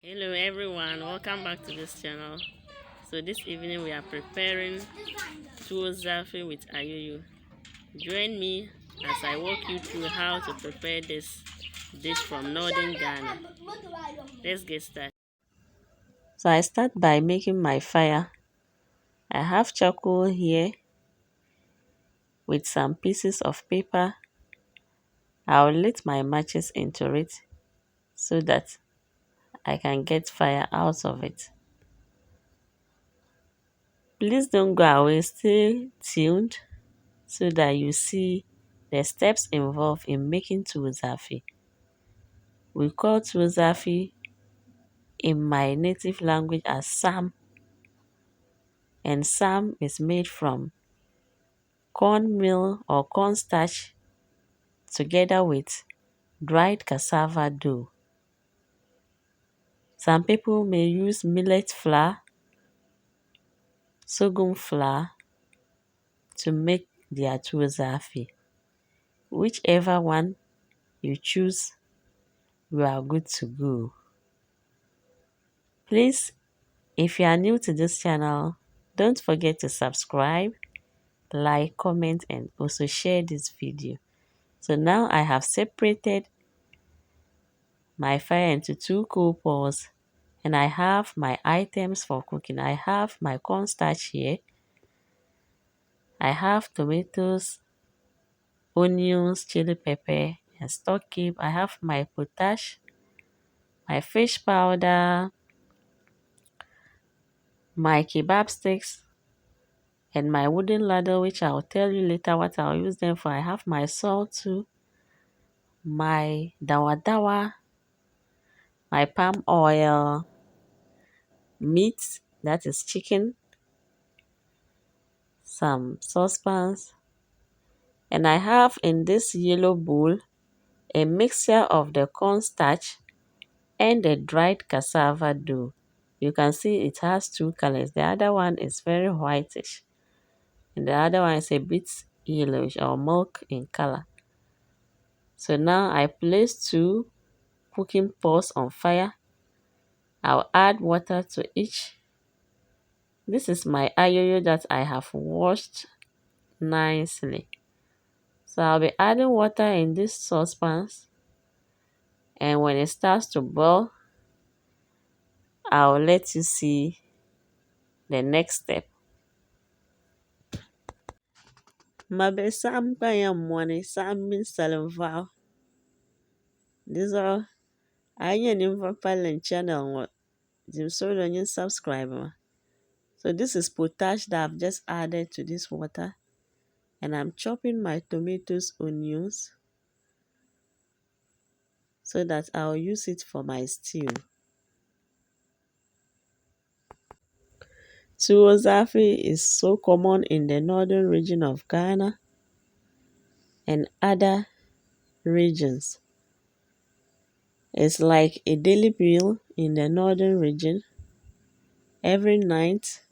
Hello everyone, welcome back to this channel. So this evening we are preparing Zaafi with Ayoyo. Join me as I walk you through how to prepare this dish from northern Ghana. Let's get started. So I start by making my fire. I have charcoal here with some pieces of paper. I'll lit my matches into it so that I can get fire out of it. Please don't go away, stay tuned so that you see the steps involved in making Zaafi. We call Zaafi in my native language as Sam, and Sam is made from cornmeal or cornstarch together with dried cassava dough. Some people may use millet flour, sorghum flour to make their Zaafi. Whichever one you choose, you are good to go. Please, if you are new to this channel, don't forget to subscribe, like, comment, and also share this video. So now I have separated my fire into two coal pots, and I have my items for cooking. I have my cornstarch here. I have tomatoes, onions, chili pepper, and stock cube. I have my potash, my fish powder, my kebab sticks, and my wooden ladle, which I'll tell you later what I'll use them for. I have my salt too, my dawadawa, my palm oil, meat, that is chicken, some saucepans, and I have in this yellow bowl a mixture of the cornstarch and the dried cassava dough. You can see it has two colors. The other one is very whitish, and the other one is a bit yellowish or milk in color. So now I place two cooking pots on fire. I'll add water to each. This is my ayoyo that I have washed nicely. So I'll be adding water in these saucepans, and when it starts to boil, I'll let you see the next step. Mabe sam kaya mwani sam min salim vao. This all I ain't for palin channel what Jim so on subscriber. So this is potash that I've just added to this water, and I'm chopping my tomatoes, onions, so that I'll use it for my stew. Zaafi is so common in the northern region of Ghana and other regions. It's like a daily meal in the northern region. Every night,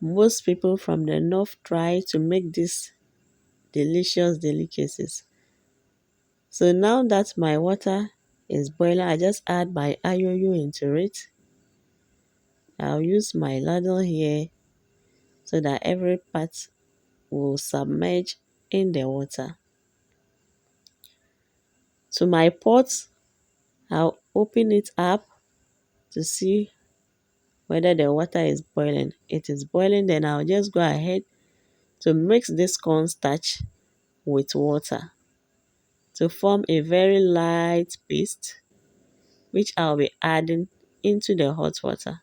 most people from the north try to make these delicious delicacies. So now that my water is boiling, I just add my ayoyo into it. I'll use my ladle here so that every part will submerge in the water. To my pot, I'll open it up to see whether the water is boiling. It is boiling, then I'll just go ahead to mix this cornstarch with water to form a very light paste, which I'll be adding into the hot water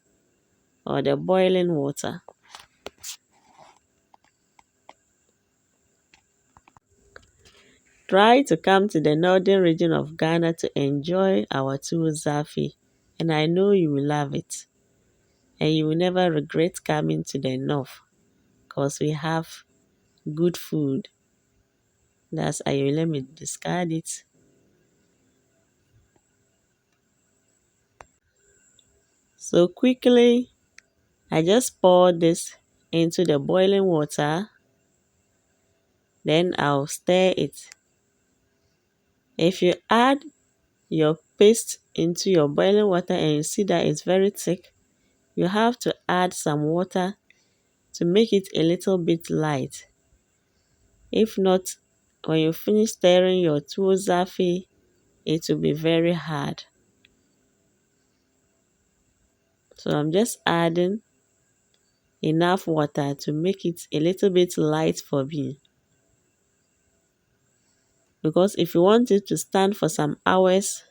or the boiling water. Try to come to the northern region of Ghana to enjoy our Zaafi, and I know you will love it. And you will never regret coming to the north because we have good food. That's Ayoyo. Let me discard it. So quickly, I just pour this into the boiling water. Then I'll stir it. If you add your paste into your boiling water and you see that it's very thick, you have to add some water to make it a little bit light. If not, when you finish stirring your tuwo Zaafi, it will be very hard. So I'm just adding enough water to make it a little bit light for me. Because if you want it to stand for some hours,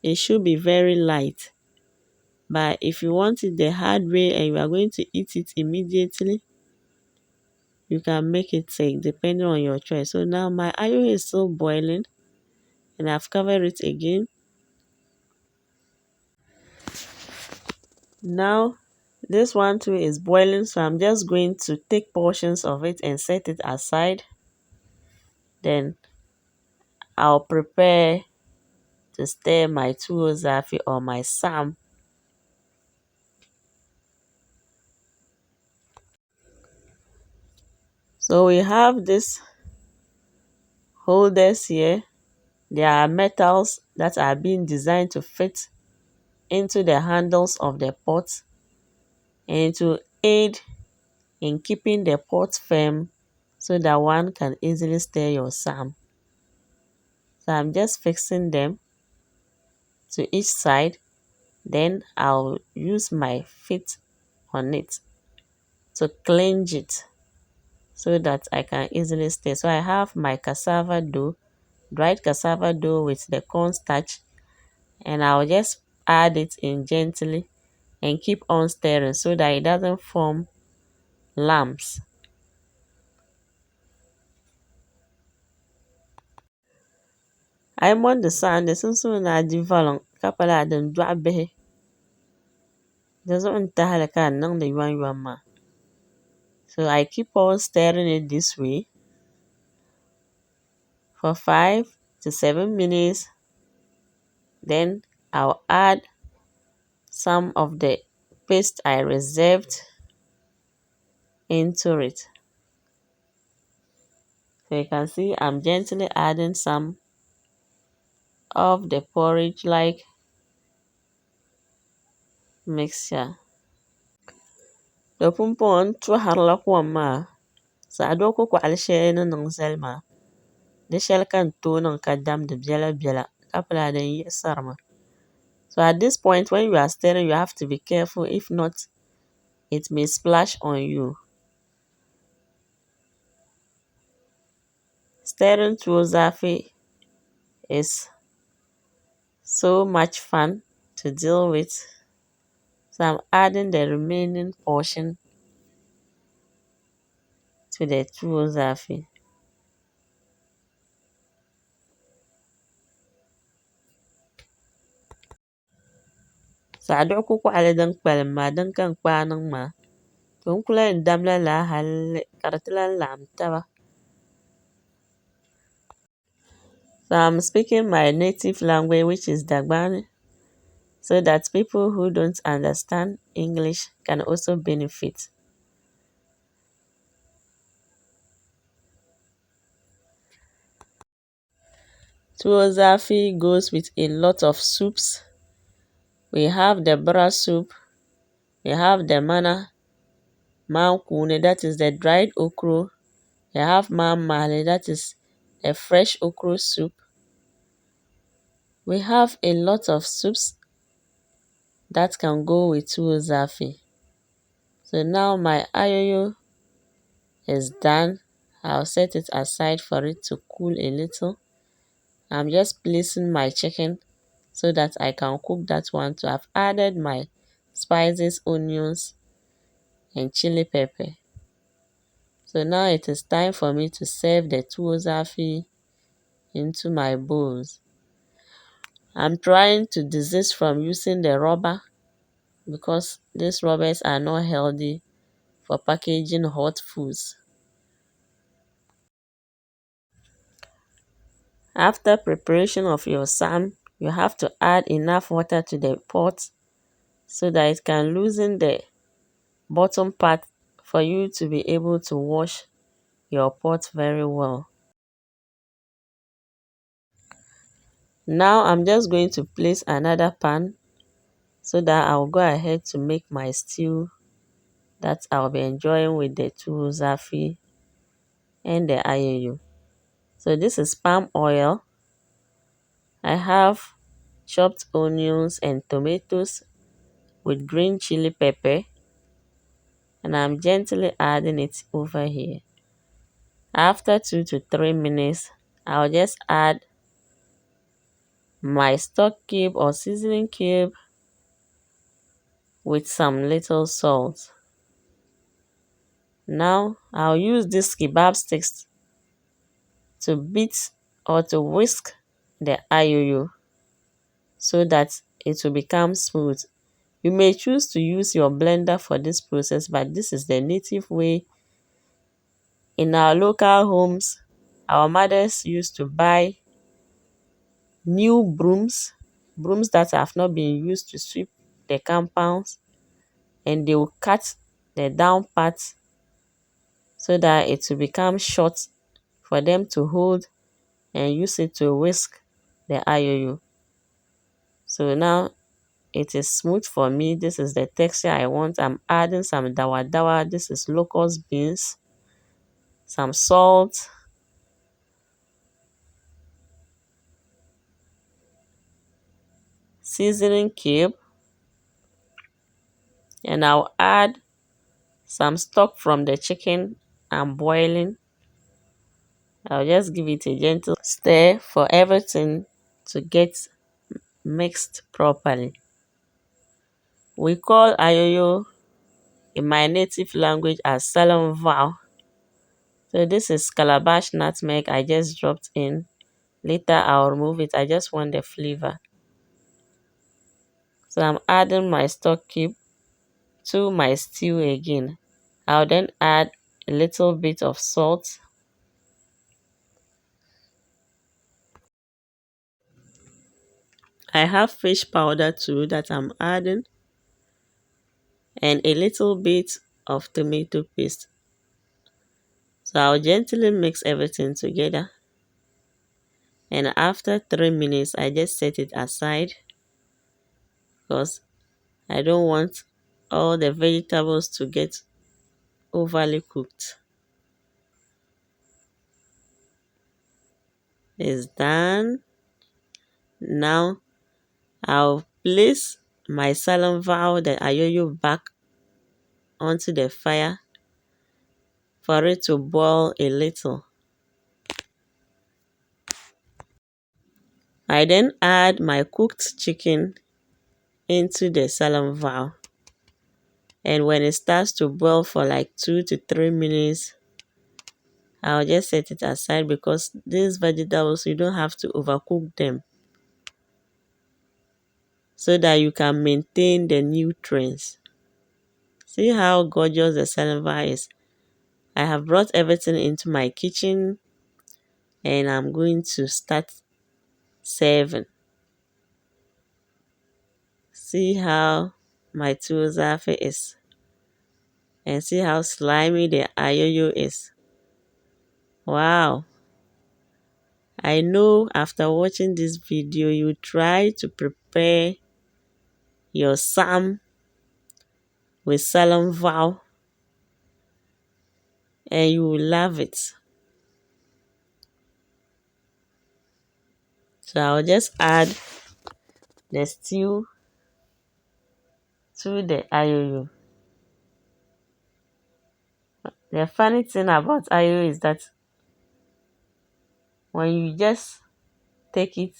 it should be very light. But if you want it the hard way and you are going to eat it immediately, you can make it thick depending on your choice. So now my ayoyo is still boiling and I've covered it again. Now this one too is boiling, so I'm just going to take portions of it and set it aside. Then I'll prepare to stir my tuwo Zaafi or my sam. So we have these holders here. They are metals that are being designed to fit into the handles of the pot and to aid in keeping the pot firm so that one can easily stir your sam. So I'm just fixing them to each side. Then I'll use my feet on it to clench it so that I can easily stir. So I have my cassava dough, dried cassava dough with the cornstarch, and I'll just add it in gently and keep on stirring so that it doesn't form lumps. I'm on the sand, soon I develop couple of them drop be. There's one tahal can none the yuan ma. So I keep on stirring it this way for 5 to 7 minutes. Then I'll add some of the paste I reserved into it. So you can see I'm gently adding some of the porridge like mixture. The pumpon to harla kwama. So I don't cook all share no selma. The shell can tone on kadam the bella couple den sarma. So at this point when you are stirring, you have to be careful, if not it may splash on you. Stirring tuwo Zaafi is so much fun to deal with. So I'm adding the remaining portion to the tuwo Zaafi. So I don't cook all them kpalim ma din kan kpaning ma. Tun kula damla la hal karatila lam taba. So I'm speaking my native language, which is Dagbani, so that people who don't understand English can also benefit. Tuwo Zaafi goes with a lot of soups. We have the bra soup. We have the mana mankune, that is the dried okra. We have male, that is a fresh okra soup. We have a lot of soups that can go with tuwo Zaafi. So now my ayoyo is done. I'll set it aside for it to cool a little. I'm just placing my chicken so that I can cook that one too. I've added my spices, onions, and chili pepper. So now it is time for me to serve the tuwo Zaafi into my bowls. I'm trying to desist from using the rubber because these rubbers are not healthy for packaging hot foods. After preparation of your sam, you have to add enough water to the pot so that it can loosen the bottom part for you to be able to wash your pot very well. Now I'm just going to place another pan so that I'll go ahead to make my stew that I'll be enjoying with the two Zaafi and the Ayoyo. So this is palm oil. I have chopped onions and tomatoes with green chili pepper, and I'm gently adding it over here. After 2 to 3 minutes, I'll just add my stock cube or seasoning cube with some little salt. Now I'll use this kebab sticks to beat or to whisk the ayoyo so that it will become smooth. You may choose to use your blender for this process, but this is the native way. In our local homes, our mothers used to buy new brooms that have not been used to sweep the compounds, and they will cut the down part so that it will become short for them to hold and use it to whisk the ayoyo. So now it is smooth for me. This is the texture I want. I'm adding some dawadawa. This is locust beans, some salt, seasoning cube, and I'll add some stock from the chicken I'm boiling. I'll just give it a gentle stir for everything to get mixed properly. We call ayoyo in my native language as salam vow. So this is calabash nutmeg I just dropped in. Later I'll remove it. I just want the flavor. So I'm adding my stock cube to my stew again. I'll then add a little bit of salt. I have fish powder too that I'm adding, and a little bit of tomato paste. So I'll gently mix everything together, and after 3 minutes I just set it aside because I don't want all the vegetables to get overly cooked. It's done. Now I'll place my salam vow, the ayoyo, back onto the fire for it to boil a little. I then add my cooked chicken into the salam vow, and when it starts to boil for like 2 to 3 minutes, I'll just set it aside because these vegetables, you don't have to overcook them so that you can maintain the nutrients. See how gorgeous the salam vow is. I have brought everything into my kitchen and I'm going to start serving. See how my two Zaafi is, and see how slimy the ayoyo is. Wow. I know after watching this video, you try to prepare your sam with salam vow and you will love it. So I'll just add the stew to the ayoyo. The funny thing about ayoyo is that when you just take it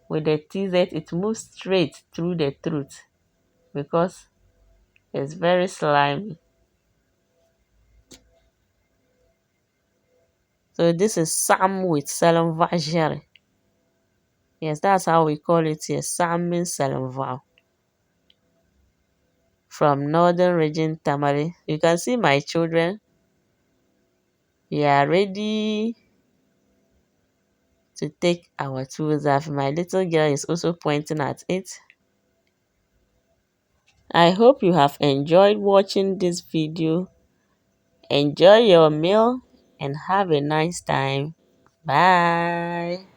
with the TZ, it moves straight through the throat because it's very slimy. So this is sam with salam vajere. Yes, that's how we call it here. Sam means salam vow. From northern region Tamale. You can see my children. We are ready to take our tools off. My little girl is also pointing at it. I hope you have enjoyed watching this video. Enjoy your meal and have a nice time. Bye.